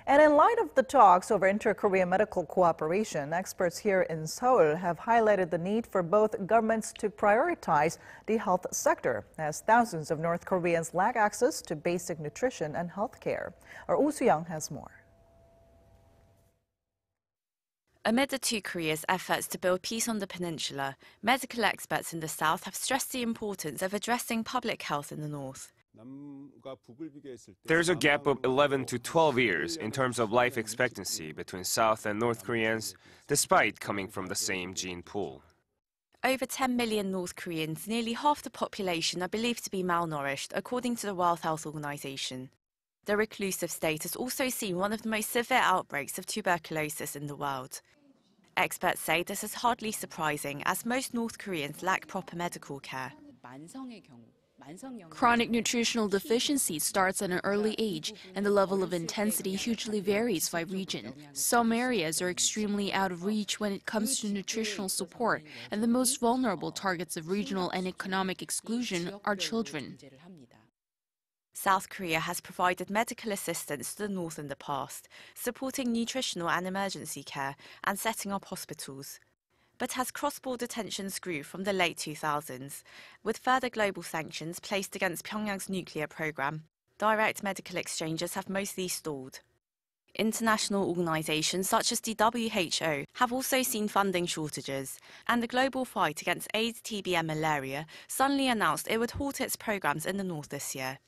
And in light of the talks over inter-Korean medical cooperation, experts here in Seoul have highlighted the need for both governments to prioritize the health sector, as thousands of North Koreans lack access to basic nutrition and health care. Our Soo-young has more. Amid the two Koreas' efforts to build peace on the peninsula, medical experts in the south have stressed the importance of addressing public health in the north. There's a gap of 11 to 12 years in terms of life expectancy between South and North Koreans, despite coming from the same gene pool. Over 10 million North Koreans, nearly half the population, are believed to be malnourished, according to the World Health Organization. The reclusive state has also seen one of the most severe outbreaks of tuberculosis in the world. Experts say this is hardly surprising, as most North Koreans lack proper medical care. Chronic nutritional deficiency starts at an early age, and the level of intensity hugely varies by region. Some areas are extremely out of reach when it comes to nutritional support, and the most vulnerable targets of regional and economic exclusion are children. South Korea has provided medical assistance to the north in the past, supporting nutritional and emergency care and setting up hospitals. But as cross-border tensions grew from the late 2000s, with further global sanctions placed against Pyongyang's nuclear program, direct medical exchanges have mostly stalled. International organizations such as the WHO have also seen funding shortages, and the global fight against AIDS, TB and malaria suddenly announced it would halt its programs in the north this year.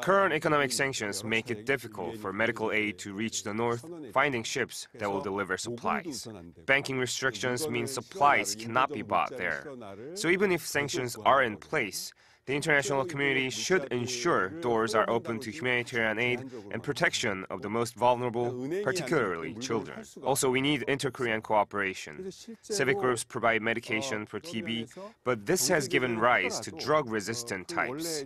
Current economic sanctions make it difficult for medical aid to reach the north, finding ships that will deliver supplies. Banking restrictions mean supplies cannot be bought there. So even if sanctions are in place, the international community should ensure doors are open to humanitarian aid and protection of the most vulnerable, particularly children. Also, we need inter-Korean cooperation. Civic groups provide medication for TB, but this has given rise to drug-resistant types.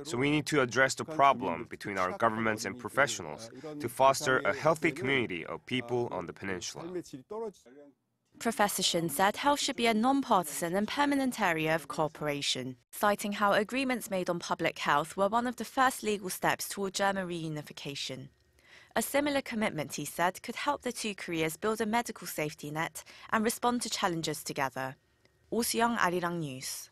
So we need to address the problem between our governments and professionals to foster a healthy community of people on the peninsula. Professor Shin said health should be a non-partisan and permanent area of cooperation, citing how agreements made on public health were one of the first legal steps toward German reunification. A similar commitment, he said, could help the two Koreas build a medical safety net and respond to challenges together. Soo-young, Arirang News.